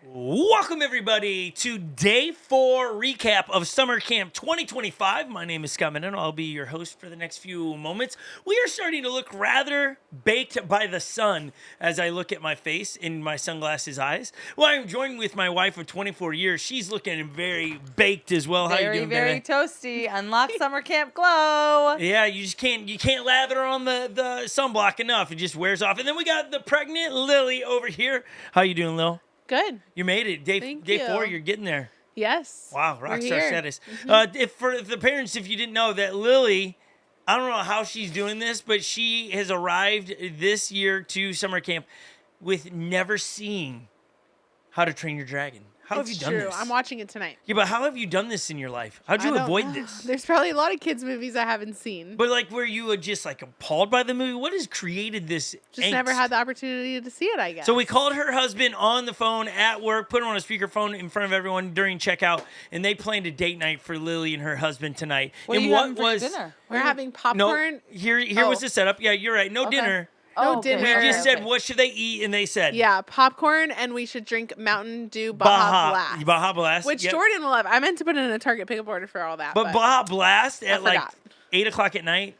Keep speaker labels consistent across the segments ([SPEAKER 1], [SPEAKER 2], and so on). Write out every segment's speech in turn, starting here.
[SPEAKER 1] Welcome, everybody, to Day 4 recap of Summer Camp 2025. My name is Scott Menino. I'll be your host for the next few moments. We are starting to look rather baked by the sun as I look at my face in my sunglasses eyes. Well, I'm joined with my wife of 24 years. She's looking very baked as well. How you doing,
[SPEAKER 2] Very
[SPEAKER 1] baby?
[SPEAKER 2] toasty. Unlock Summer Camp Glow.
[SPEAKER 1] Yeah, you can't lather on the sunblock enough. It just wears off. And then we got the pregnant Lily over here. How you doing, Lil?
[SPEAKER 3] Good.
[SPEAKER 1] You made it. Day
[SPEAKER 3] Thank
[SPEAKER 1] 4,
[SPEAKER 3] you.
[SPEAKER 1] you're getting there.
[SPEAKER 3] Yes.
[SPEAKER 1] Wow, rock
[SPEAKER 3] We're
[SPEAKER 1] star
[SPEAKER 3] here.
[SPEAKER 1] status. If the parents, if you didn't know that Lily, I don't know how she's doing this, but she has arrived this year to summer camp with never seeing How to Train Your Dragon. How have you done
[SPEAKER 3] true.
[SPEAKER 1] this?
[SPEAKER 3] I'm watching it tonight.
[SPEAKER 1] Yeah, but how have you done this in your life? How'd you
[SPEAKER 3] I don't
[SPEAKER 1] avoid
[SPEAKER 3] know.
[SPEAKER 1] this?
[SPEAKER 3] There's probably a lot of kids movies I haven't seen.
[SPEAKER 1] But like, were you just like appalled by the movie? What has created this?
[SPEAKER 3] Just
[SPEAKER 1] angst?
[SPEAKER 3] never had the opportunity to see it, I guess.
[SPEAKER 1] So we called her husband on the phone at work, put him on a speakerphone in front of everyone during checkout, and they planned a date night for Lily and her husband tonight.
[SPEAKER 2] What
[SPEAKER 1] and
[SPEAKER 2] are you
[SPEAKER 1] what
[SPEAKER 2] having for
[SPEAKER 1] was
[SPEAKER 2] dinner?
[SPEAKER 3] We're having
[SPEAKER 1] no?
[SPEAKER 3] popcorn.
[SPEAKER 1] Here
[SPEAKER 3] Oh.
[SPEAKER 1] was the setup. Yeah, you're right. No
[SPEAKER 2] Okay.
[SPEAKER 1] dinner.
[SPEAKER 3] No dinner.
[SPEAKER 1] We
[SPEAKER 3] Okay,
[SPEAKER 1] just said, what should they eat? And they said,
[SPEAKER 3] Yeah, popcorn, and we should drink Mountain Dew Baja Blast.
[SPEAKER 1] Baja Blast.
[SPEAKER 3] Which
[SPEAKER 1] yep.
[SPEAKER 3] Jordan will love. I meant to put in a Target pickup order for all that.
[SPEAKER 1] But Baja Blast at like
[SPEAKER 3] forgot.
[SPEAKER 1] 8 o'clock at night.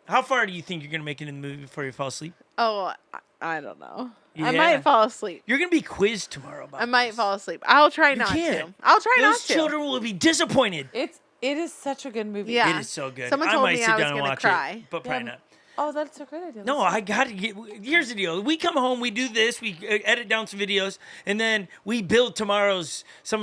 [SPEAKER 1] How far do you think you're going to make it in the movie before you fall asleep?
[SPEAKER 3] Oh, I don't know.
[SPEAKER 1] Yeah.
[SPEAKER 3] I might fall asleep.
[SPEAKER 1] You're going to be quizzed tomorrow about
[SPEAKER 3] I might
[SPEAKER 1] this.
[SPEAKER 3] fall asleep. I'll try
[SPEAKER 1] You
[SPEAKER 3] not
[SPEAKER 1] can't.
[SPEAKER 3] to. I'll try not
[SPEAKER 1] Those
[SPEAKER 3] to.
[SPEAKER 1] children will be disappointed.
[SPEAKER 2] It is such a good movie.
[SPEAKER 3] Yeah.
[SPEAKER 1] It is so good.
[SPEAKER 3] Someone
[SPEAKER 1] I
[SPEAKER 3] told
[SPEAKER 1] might
[SPEAKER 3] me
[SPEAKER 1] sit
[SPEAKER 3] I was
[SPEAKER 1] down and
[SPEAKER 3] gonna
[SPEAKER 1] watch
[SPEAKER 3] cry.
[SPEAKER 1] it, but probably
[SPEAKER 2] Yeah.
[SPEAKER 1] not.
[SPEAKER 2] Oh, that's a great idea.
[SPEAKER 1] No, I got to get. Here's the deal. We come home, we do this, we edit down some videos, and then we build some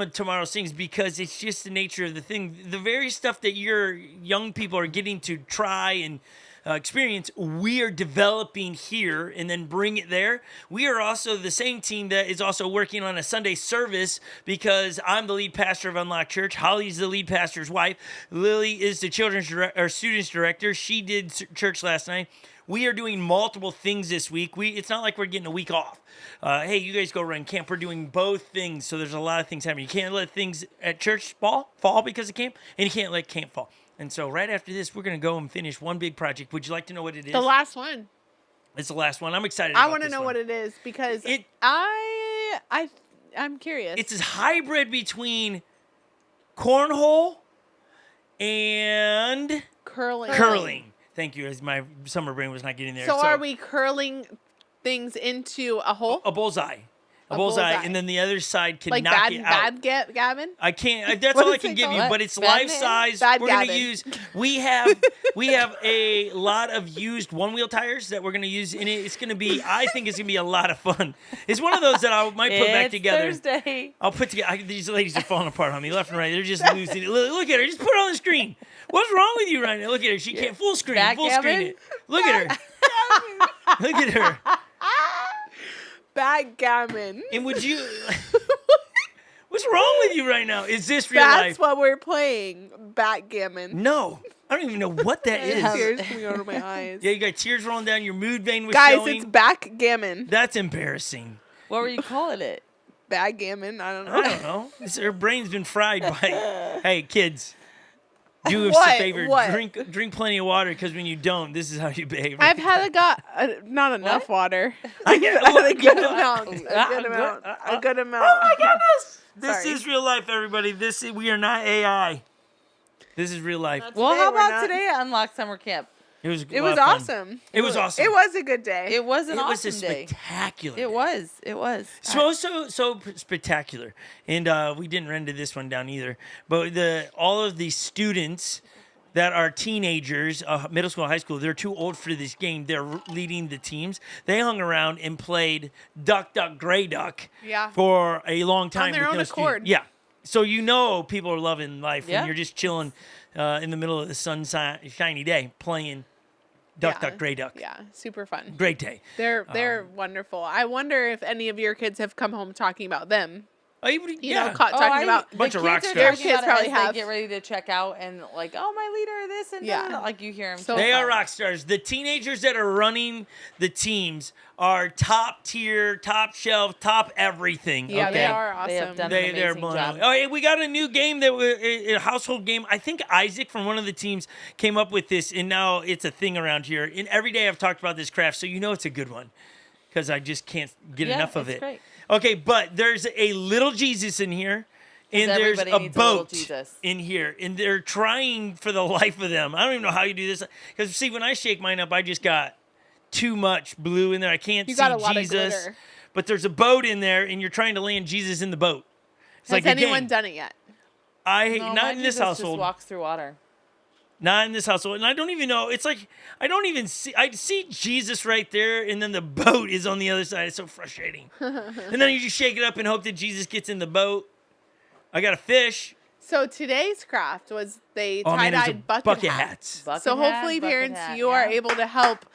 [SPEAKER 1] of tomorrow's things because it's just the nature of the thing. The very stuff that your young people are getting to try and experience, we are developing here and then bring it there. We are also the same team that is also working on a Sunday service because I'm the lead pastor of Unlocked Church. Holly's the lead pastor's wife. Lily is the students director. She did church last night. We are doing multiple things this week. It's not like we're getting a week off. Hey, you guys go run camp. We're doing both things, so there's a lot of things happening. You can't let things at church fall because of camp, and you can't let camp fall. And so right after this, we're going to go and finish one big project. Would you like to know what it is?
[SPEAKER 3] The last one.
[SPEAKER 1] It's the last one. I'm excited
[SPEAKER 3] I
[SPEAKER 1] want
[SPEAKER 3] to know what it is because
[SPEAKER 1] It-
[SPEAKER 3] I'm curious.
[SPEAKER 1] It's this hybrid between cornhole and curling. Thank you, as my summer brain was not getting there.
[SPEAKER 3] So are we curling things into a hole?
[SPEAKER 1] A bullseye. A bullseye, and then the other side can
[SPEAKER 3] Like
[SPEAKER 1] knock it out.
[SPEAKER 3] Gavin?
[SPEAKER 1] I can't. That's
[SPEAKER 3] What
[SPEAKER 1] all I
[SPEAKER 3] is
[SPEAKER 1] can
[SPEAKER 3] it
[SPEAKER 1] give you.
[SPEAKER 3] called?
[SPEAKER 1] But it's
[SPEAKER 2] Batman?
[SPEAKER 1] life size.
[SPEAKER 3] Bad
[SPEAKER 1] We're gonna
[SPEAKER 3] Gavin.
[SPEAKER 1] use. We have a lot of used one wheel tires that we're gonna use in it. It's gonna be. I think it's gonna be a lot of fun. It's one of those that I might put back
[SPEAKER 2] It's
[SPEAKER 1] together.
[SPEAKER 2] Thursday.
[SPEAKER 1] I'll put together. These ladies are falling apart on me left and right. They're just losing it. Look at her. Just put it on the screen. What's wrong with you right now? Look at her. She can't full screen. Full screen
[SPEAKER 2] Backgammon?
[SPEAKER 1] it. Look at her. Look at her.
[SPEAKER 3] Backgammon.
[SPEAKER 1] And would you? What's wrong with you right now? Is this real life?
[SPEAKER 3] That's what we're playing. Backgammon.
[SPEAKER 1] No, I don't even know what that is.
[SPEAKER 3] Tears coming out of my eyes.
[SPEAKER 1] Yeah, you got tears rolling down. Your mood vein was
[SPEAKER 3] Guys,
[SPEAKER 1] showing.
[SPEAKER 3] it's backgammon.
[SPEAKER 1] That's embarrassing.
[SPEAKER 2] What were you calling it?
[SPEAKER 3] Backgammon. I don't know.
[SPEAKER 1] I don't know. Her brain's been fried by. Hey, kids, do us
[SPEAKER 3] What?
[SPEAKER 1] a favor.
[SPEAKER 3] What?
[SPEAKER 1] Drink plenty of water because when you don't, this is how you behave.
[SPEAKER 3] I've had not enough water.
[SPEAKER 1] I get
[SPEAKER 3] a good amount. A good amount.
[SPEAKER 1] Oh my goodness! This
[SPEAKER 3] Sorry.
[SPEAKER 1] is real life, everybody. We are not AI. This is real life.
[SPEAKER 2] Well,
[SPEAKER 3] Today
[SPEAKER 2] how
[SPEAKER 3] we're
[SPEAKER 2] about
[SPEAKER 3] not-
[SPEAKER 2] today at Unlock Summer Camp?
[SPEAKER 1] It was.
[SPEAKER 3] It was awesome.
[SPEAKER 1] It was awesome.
[SPEAKER 3] It was a good day.
[SPEAKER 2] It was an
[SPEAKER 1] It was a
[SPEAKER 2] awesome day.
[SPEAKER 1] spectacular.
[SPEAKER 2] It was. It was.
[SPEAKER 1] So spectacular, and we didn't render this one down either. But all of the students that are teenagers, middle school, high school, they're too old for this game. They're leading the teams. They hung around and played Duck, Duck, Gray Duck
[SPEAKER 3] Yeah.
[SPEAKER 1] for a long time.
[SPEAKER 3] their
[SPEAKER 1] with
[SPEAKER 3] own
[SPEAKER 1] no
[SPEAKER 3] accord.
[SPEAKER 1] Yeah. So people are loving life
[SPEAKER 2] Yeah.
[SPEAKER 1] when you're just chilling in the middle of the shiny day playing Duck,
[SPEAKER 3] Yeah.
[SPEAKER 1] Duck, Gray Duck.
[SPEAKER 3] Yeah, super fun.
[SPEAKER 1] Great day.
[SPEAKER 3] They're wonderful. I wonder if any of your kids have come home talking about them.
[SPEAKER 1] You
[SPEAKER 3] know, talking about
[SPEAKER 1] Bunch of rock
[SPEAKER 2] kids are
[SPEAKER 1] stars.
[SPEAKER 2] talking
[SPEAKER 3] Your kids
[SPEAKER 2] about it
[SPEAKER 3] probably
[SPEAKER 2] as
[SPEAKER 3] have.
[SPEAKER 2] They get ready to check out and like, oh, my leader, this and
[SPEAKER 3] Yeah.
[SPEAKER 2] that. Like you hear them.
[SPEAKER 3] So
[SPEAKER 1] They
[SPEAKER 3] fun.
[SPEAKER 1] are rock stars. The teenagers that are running the teams are top tier, top shelf, top everything.
[SPEAKER 3] Yeah,
[SPEAKER 1] okay?
[SPEAKER 3] they are
[SPEAKER 2] They have
[SPEAKER 3] awesome.
[SPEAKER 2] done
[SPEAKER 1] They're
[SPEAKER 2] an amazing
[SPEAKER 1] blown
[SPEAKER 2] job.
[SPEAKER 1] away. Oh, hey, we got a new game a household game. I think Isaac from one of the teams came up with this, and now it's a thing around here. And every day I've talked about this craft, so you know it's a good one because I just can't get
[SPEAKER 2] Yeah,
[SPEAKER 1] enough of
[SPEAKER 2] it's
[SPEAKER 1] it.
[SPEAKER 2] great.
[SPEAKER 1] Okay, but there's a little Jesus in here, and there's
[SPEAKER 2] everybody
[SPEAKER 1] a
[SPEAKER 2] needs a little
[SPEAKER 1] boat
[SPEAKER 2] Jesus.
[SPEAKER 1] in here, and they're trying for the life of them. I don't even know how you do this, because see, when I shake mine up, I just got too much blue in there. I can't
[SPEAKER 3] You
[SPEAKER 1] see
[SPEAKER 3] got a lot of
[SPEAKER 1] Jesus.
[SPEAKER 3] glitter.
[SPEAKER 1] But there's a boat in there, and you're trying to land Jesus in the boat. It's
[SPEAKER 3] Has
[SPEAKER 1] like a
[SPEAKER 3] anyone
[SPEAKER 1] game.
[SPEAKER 3] done it yet?
[SPEAKER 2] No,
[SPEAKER 1] Not
[SPEAKER 2] my
[SPEAKER 1] in this
[SPEAKER 2] Jesus
[SPEAKER 1] household.
[SPEAKER 2] Just walks through water.
[SPEAKER 1] Not in this household. And I don't even know. It's like, I don't even see. I see Jesus right there, and then the boat is on the other side. It's so frustrating. And then you just shake it up and hope that Jesus gets in the boat. I got a fish.
[SPEAKER 3] So today's craft was they
[SPEAKER 1] Oh, man, there's a
[SPEAKER 3] tie-dyed bucket,
[SPEAKER 1] bucket
[SPEAKER 3] hats.
[SPEAKER 1] hats.
[SPEAKER 2] Bucket
[SPEAKER 3] So
[SPEAKER 2] hat,
[SPEAKER 3] hopefully,
[SPEAKER 2] bucket
[SPEAKER 3] parents,
[SPEAKER 2] hat,
[SPEAKER 3] you are
[SPEAKER 2] yeah.
[SPEAKER 3] able to help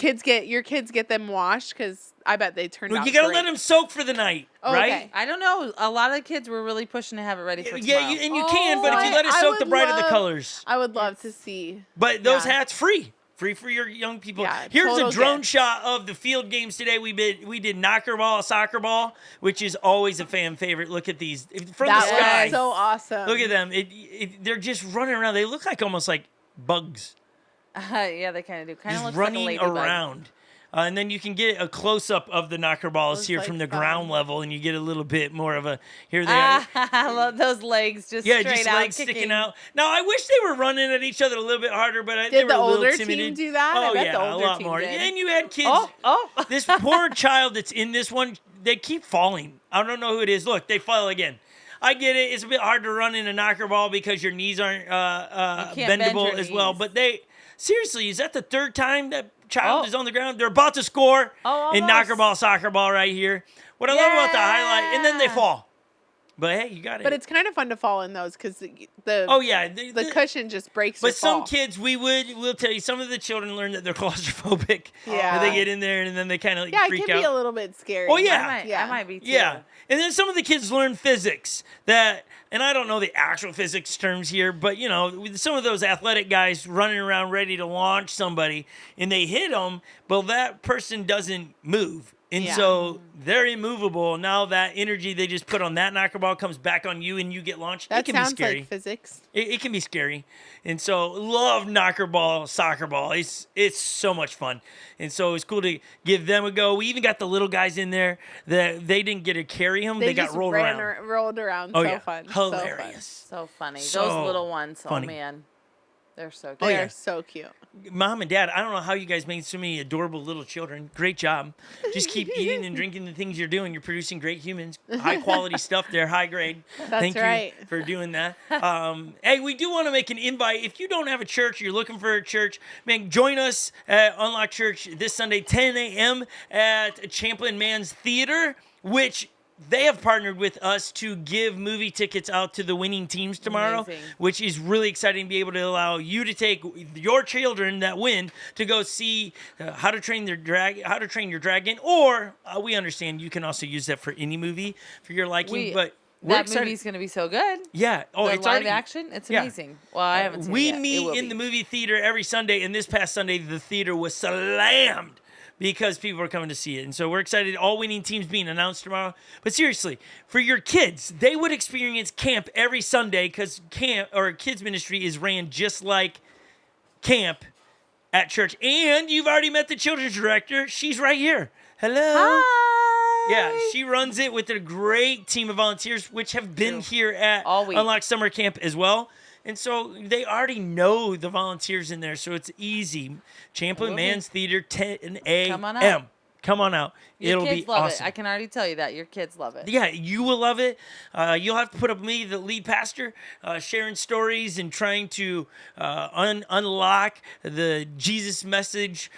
[SPEAKER 3] your kids get them washed, because I bet they turned out
[SPEAKER 1] You got to
[SPEAKER 3] great.
[SPEAKER 1] let them soak for the night,
[SPEAKER 3] Oh,
[SPEAKER 1] right?
[SPEAKER 3] okay.
[SPEAKER 2] I don't know. A lot of the kids were really pushing to have it ready for tomorrow.
[SPEAKER 1] Yeah, and you can, but if you
[SPEAKER 3] Oh,
[SPEAKER 1] let it
[SPEAKER 3] I
[SPEAKER 1] soak, the
[SPEAKER 3] would
[SPEAKER 1] brighter the
[SPEAKER 3] love-
[SPEAKER 1] colors.
[SPEAKER 3] I would love to see.
[SPEAKER 1] But those
[SPEAKER 3] Yeah.
[SPEAKER 1] hats free for your young people.
[SPEAKER 3] Yeah,
[SPEAKER 1] Here's a
[SPEAKER 3] total
[SPEAKER 1] drone
[SPEAKER 3] gift.
[SPEAKER 1] shot of the field games today. We did knocker ball, soccer ball, which is always a fan favorite. Look at these from
[SPEAKER 3] That
[SPEAKER 1] the sky.
[SPEAKER 3] was so awesome.
[SPEAKER 1] Look at them. They're just running around. They look like almost like bugs
[SPEAKER 2] Yeah, they kind of do. Kind of
[SPEAKER 1] just
[SPEAKER 2] looks
[SPEAKER 1] running
[SPEAKER 2] like a ladybug.
[SPEAKER 1] around. And then you can get a close up of the knocker balls
[SPEAKER 3] Looks
[SPEAKER 1] here
[SPEAKER 3] like
[SPEAKER 1] from the
[SPEAKER 3] fun.
[SPEAKER 1] ground level, and you get a little bit more of a here they are.
[SPEAKER 2] I love those legs just
[SPEAKER 1] Yeah,
[SPEAKER 2] straight
[SPEAKER 1] just
[SPEAKER 2] out
[SPEAKER 1] legs
[SPEAKER 2] kicking.
[SPEAKER 1] sticking out. Now, I wish they were running at each other a little bit harder, but they
[SPEAKER 3] Did
[SPEAKER 1] were
[SPEAKER 3] the
[SPEAKER 1] a little
[SPEAKER 3] older
[SPEAKER 1] timid.
[SPEAKER 3] team do that? I
[SPEAKER 1] Oh,
[SPEAKER 3] bet
[SPEAKER 1] yeah,
[SPEAKER 3] the
[SPEAKER 1] a
[SPEAKER 3] older
[SPEAKER 1] lot
[SPEAKER 3] team
[SPEAKER 1] more.
[SPEAKER 3] did.
[SPEAKER 1] Yeah, and you had kids.
[SPEAKER 2] Oh.
[SPEAKER 1] This poor child that's in this one, they keep falling. I don't know who it is. Look, they fall again. I get it. It's a bit hard to run in a knocker ball because your knees aren't
[SPEAKER 2] can't bend
[SPEAKER 1] bendable
[SPEAKER 2] your
[SPEAKER 1] as well.
[SPEAKER 2] knees.
[SPEAKER 1] But seriously, is that the third time that child
[SPEAKER 2] Oh.
[SPEAKER 1] is on the ground? They're about to score
[SPEAKER 2] Oh,
[SPEAKER 1] in
[SPEAKER 2] almost.
[SPEAKER 1] knocker ball, soccer ball right here. What I love about the highlight, and then they
[SPEAKER 2] Yeah.
[SPEAKER 1] fall. But hey, you got it.
[SPEAKER 3] But it's kind of fun to fall in those, because the
[SPEAKER 1] oh yeah,
[SPEAKER 3] the cushion just breaks.
[SPEAKER 1] But
[SPEAKER 3] your
[SPEAKER 1] some
[SPEAKER 3] fall.
[SPEAKER 1] kids, we'll tell you, some of the children learn that they're claustrophobic.
[SPEAKER 3] Yeah.
[SPEAKER 1] And they get in there and then they kind of
[SPEAKER 3] Yeah, it
[SPEAKER 1] freak
[SPEAKER 3] can
[SPEAKER 1] out.
[SPEAKER 3] be a little bit scary.
[SPEAKER 1] Oh, yeah.
[SPEAKER 2] I might be too.
[SPEAKER 1] Yeah. And then some of the kids learn physics and I don't know the actual physics terms here, but with some of those athletic guys running around ready to launch somebody and they hit them, well, that person doesn't move. And
[SPEAKER 3] Yeah.
[SPEAKER 1] so they're immovable. Now that energy they just put on that knocker ball comes back on you and you get launched.
[SPEAKER 3] That
[SPEAKER 1] it can be
[SPEAKER 3] sounds
[SPEAKER 1] scary.
[SPEAKER 3] like physics.
[SPEAKER 1] It can be scary. And so love knocker ball, soccer ball. It's so much fun. And so it's cool to give them a go. We even got the little guys in there that they didn't get to carry them. They got
[SPEAKER 3] just
[SPEAKER 1] rolled
[SPEAKER 3] ran
[SPEAKER 1] around.
[SPEAKER 3] rolled around.
[SPEAKER 1] Oh,
[SPEAKER 3] So
[SPEAKER 1] yeah.
[SPEAKER 3] fun. So fun.
[SPEAKER 1] Hilarious.
[SPEAKER 2] So funny.
[SPEAKER 1] So
[SPEAKER 2] Those little ones.
[SPEAKER 1] funny.
[SPEAKER 2] Oh man, they're so cute.
[SPEAKER 3] They
[SPEAKER 1] yeah.
[SPEAKER 3] are so cute.
[SPEAKER 1] Mom and Dad, I don't know how you guys made so many adorable little children. Great job. Just keep eating and drinking the things you're doing. You're producing great humans. High quality stuff there, high grade. Thank
[SPEAKER 3] right.
[SPEAKER 1] you for doing that. Hey, we do want to make an invite. If you don't have a church, you're looking for a church, man, join us at Unlock Church this Sunday, 10 a.m. at Champlain Man's Theater, which they have partnered with us to give movie tickets out to the winning teams tomorrow,
[SPEAKER 2] Amazing.
[SPEAKER 1] which is really exciting to be able to allow you to take your children that win to go see How to Train Your Dragon, or we understand you can also use that for any movie for your liking. But we're
[SPEAKER 2] That
[SPEAKER 1] excited.
[SPEAKER 2] movie's gonna be so good.
[SPEAKER 1] Yeah. Oh,
[SPEAKER 2] The
[SPEAKER 1] it's
[SPEAKER 2] live
[SPEAKER 1] already
[SPEAKER 2] action. It's
[SPEAKER 1] yeah.
[SPEAKER 2] amazing. Well, I haven't seen it
[SPEAKER 1] We
[SPEAKER 2] yet. It
[SPEAKER 1] meet
[SPEAKER 2] will
[SPEAKER 1] in
[SPEAKER 2] be.
[SPEAKER 1] the movie theater every Sunday, and this past Sunday the theater was slammed because people are coming to see it. And so we're excited. All winning teams being announced tomorrow. But seriously, for your kids, they would experience camp every Sunday because camp or kids ministry is ran just like camp at church. And you've already met the children's director. She's right here. Hello.
[SPEAKER 2] Hi.
[SPEAKER 1] Yeah, she runs it with a great team of volunteers, which have been here at
[SPEAKER 2] All week.
[SPEAKER 1] Unlock Summer Camp as well. And so they already know the volunteers in there, so it's easy. Champlain
[SPEAKER 2] Will be.
[SPEAKER 1] Man's Theater, 10 a.m.
[SPEAKER 2] Come on out.
[SPEAKER 1] Come on out.
[SPEAKER 2] Your
[SPEAKER 1] It'll
[SPEAKER 2] kids
[SPEAKER 1] be
[SPEAKER 2] love
[SPEAKER 1] awesome.
[SPEAKER 2] it. I can already tell you that. Your kids love it.
[SPEAKER 1] Yeah, you will love it. You'll have to put up with me, the lead pastor, sharing stories and trying to unlock the Jesus message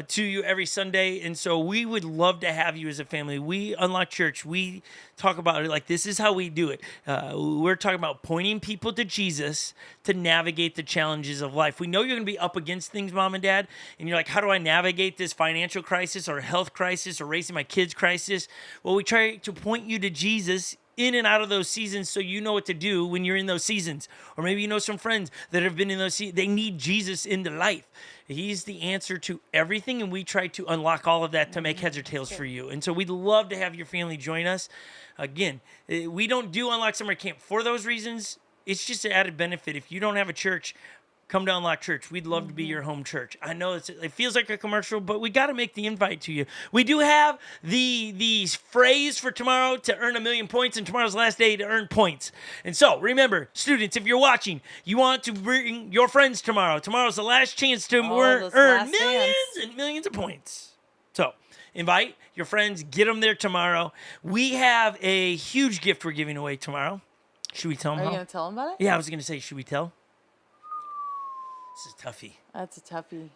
[SPEAKER 1] to you every Sunday. And so we would love to have you as a family. We Unlock Church, we talk about it like this is how we do it. We're talking about pointing people to Jesus to navigate the challenges of life. We know you're going to be up against things, Mom and Dad, and you're like, how do I navigate this financial crisis or health crisis or raising my kids crisis? Well, we try to point you to Jesus in and out of those seasons so you know what to do when you're in those seasons. Or maybe you know some friends that have been in those seasons. They need Jesus in their life. He's the answer to everything, and we try to unlock all of that to make heads or tails for you. And so we'd love to have your family join us. Again, we don't do Unlock Summer Camp for those reasons. It's just an added benefit. If you don't have a church, come to Unlock Church. We'd love to be your home church. I know it feels like a commercial, but we got to make the invite to you. We do have the phrase for tomorrow to earn 1,000,000 points, and tomorrow's the last day to earn points. And so remember, students, if you're watching, you want to bring your friends tomorrow. Tomorrow's the last chance to earn millions and millions of points. So invite your friends, get them there tomorrow. We have a huge gift we're giving away tomorrow. Should we tell them?
[SPEAKER 2] Are you going to tell them about it?
[SPEAKER 1] Yeah, I was going to say, should we tell? This is toughie.
[SPEAKER 2] That's a toughie.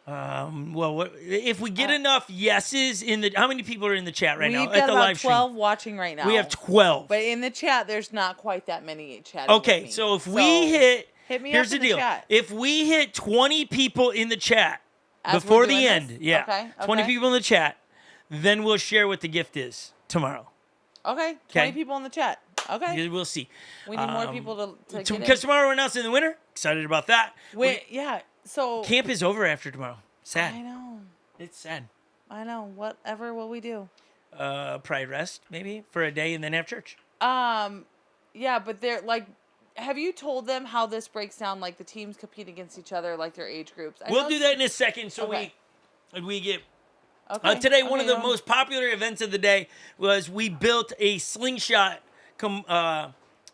[SPEAKER 1] Well, if we get enough yeses in the, how many people are in the chat right now
[SPEAKER 2] We've
[SPEAKER 1] at
[SPEAKER 2] got
[SPEAKER 1] the
[SPEAKER 2] about
[SPEAKER 1] live stream?
[SPEAKER 2] 12 watching right now.
[SPEAKER 1] We have 12.
[SPEAKER 2] But in the chat, there's not quite that many chatting
[SPEAKER 1] Okay,
[SPEAKER 2] with me.
[SPEAKER 1] so if we hit,
[SPEAKER 2] hit me
[SPEAKER 1] here's
[SPEAKER 2] up in
[SPEAKER 1] the deal.
[SPEAKER 2] chat.
[SPEAKER 1] If we hit 20 people in the chat
[SPEAKER 2] As
[SPEAKER 1] before
[SPEAKER 2] we're
[SPEAKER 1] the
[SPEAKER 2] doing
[SPEAKER 1] end,
[SPEAKER 2] this?
[SPEAKER 1] yeah,
[SPEAKER 2] Okay,
[SPEAKER 1] 20
[SPEAKER 2] okay.
[SPEAKER 1] people in the chat, then we'll share what the gift is tomorrow.
[SPEAKER 2] Okay, 20 people in the chat. Okay.
[SPEAKER 1] We'll see.
[SPEAKER 2] We need more people to get in.
[SPEAKER 1] Because tomorrow we're announcing the winner. Excited about that.
[SPEAKER 2] Wait, yeah. So
[SPEAKER 1] Camp is over after tomorrow. Sad.
[SPEAKER 2] I know.
[SPEAKER 1] It's sad.
[SPEAKER 2] I know. Whatever will we do?
[SPEAKER 1] Probably rest maybe for a day and then have church.
[SPEAKER 2] Yeah, but they're like, have you told them how this breaks down? Like the teams compete against each other, like their age groups.
[SPEAKER 1] We'll do that in a second. So
[SPEAKER 2] Okay.
[SPEAKER 1] we get.
[SPEAKER 2] Okay.
[SPEAKER 1] Today, one of the most popular events of the day was we built a slingshot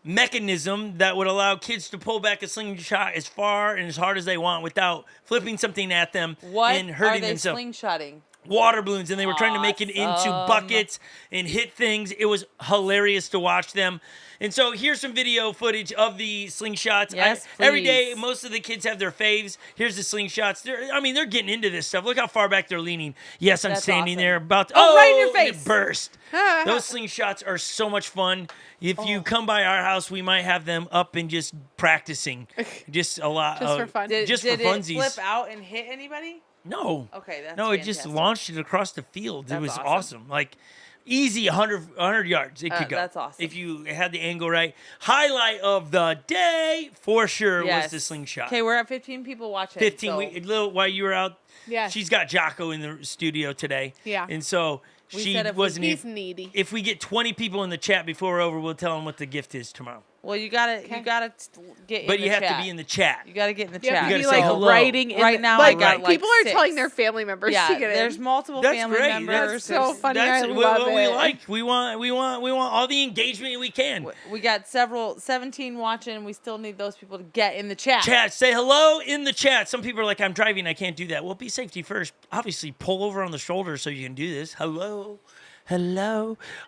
[SPEAKER 1] mechanism that would allow kids to pull back a slingshot as far and as hard as they want without flipping something at them and hurting themselves.
[SPEAKER 2] What are they slingshotting?
[SPEAKER 1] Water balloons, and they were trying to make it into buckets and hit things. It was hilarious to watch them. And so here's some video footage of the slingshots.
[SPEAKER 2] Yes,
[SPEAKER 1] every day,
[SPEAKER 2] please.
[SPEAKER 1] most of the kids have their faves. Here's the slingshots. They're getting into this stuff. Look how far back they're leaning. Yes, I'm
[SPEAKER 2] That's
[SPEAKER 1] standing
[SPEAKER 2] awesome.
[SPEAKER 1] there about to,
[SPEAKER 2] Oh, right in your
[SPEAKER 1] and
[SPEAKER 2] face.
[SPEAKER 1] it burst. Those slingshots are so much fun. If you come by our house, we might have them up and just practicing. Just a lot.
[SPEAKER 3] Just for fun.
[SPEAKER 2] Did
[SPEAKER 1] just
[SPEAKER 2] it
[SPEAKER 1] for funsies.
[SPEAKER 2] flip out and hit anybody?
[SPEAKER 1] No.
[SPEAKER 2] Okay, that's
[SPEAKER 1] No, it just
[SPEAKER 2] fantastic.
[SPEAKER 1] launched it across the field. It
[SPEAKER 2] That's
[SPEAKER 1] was
[SPEAKER 2] awesome.
[SPEAKER 1] awesome. Like easy 100 yards it could go.
[SPEAKER 2] That's awesome.
[SPEAKER 1] If you had the angle right. Highlight of the day for sure was
[SPEAKER 2] Yes.
[SPEAKER 1] the slingshot.
[SPEAKER 2] Okay, we're at 15 people watching.
[SPEAKER 1] 15
[SPEAKER 2] so
[SPEAKER 1] little while you were out.
[SPEAKER 3] Yes.
[SPEAKER 1] She's got Jocko in the studio today.
[SPEAKER 3] Yeah.
[SPEAKER 1] And so
[SPEAKER 2] We
[SPEAKER 1] she
[SPEAKER 2] said if we-
[SPEAKER 1] wasn't
[SPEAKER 3] He's
[SPEAKER 1] even,
[SPEAKER 3] needy.
[SPEAKER 1] if we get 20 people in the chat before we're over, we'll tell them what the gift is tomorrow.
[SPEAKER 2] Well, you gotta get in
[SPEAKER 1] But
[SPEAKER 2] the
[SPEAKER 1] you have
[SPEAKER 2] chat.
[SPEAKER 1] to be in the chat.
[SPEAKER 2] You gotta get in the
[SPEAKER 3] You have
[SPEAKER 2] chat.
[SPEAKER 3] to
[SPEAKER 1] You
[SPEAKER 3] be
[SPEAKER 1] gotta say
[SPEAKER 3] like
[SPEAKER 1] hello.
[SPEAKER 3] writing in
[SPEAKER 2] Right
[SPEAKER 3] the-
[SPEAKER 2] now,
[SPEAKER 3] like,
[SPEAKER 2] I got, like,
[SPEAKER 3] people are
[SPEAKER 2] 6.
[SPEAKER 3] telling their family members
[SPEAKER 2] Yeah,
[SPEAKER 3] to get in.
[SPEAKER 2] there's multiple
[SPEAKER 1] That's
[SPEAKER 2] family
[SPEAKER 1] great.
[SPEAKER 2] members.
[SPEAKER 3] That's so
[SPEAKER 2] There's-
[SPEAKER 3] funny.
[SPEAKER 1] That's
[SPEAKER 3] I
[SPEAKER 1] what
[SPEAKER 3] love
[SPEAKER 1] we
[SPEAKER 3] it.
[SPEAKER 1] like. We want all the engagement we can.
[SPEAKER 2] We got 17 watching. We still need those people to get in the chat.
[SPEAKER 1] Chat, say hello in the chat. Some people are like, I'm driving, I can't do that. Well, be safety first. Obviously, pull over on the shoulder so you can do this. Hello.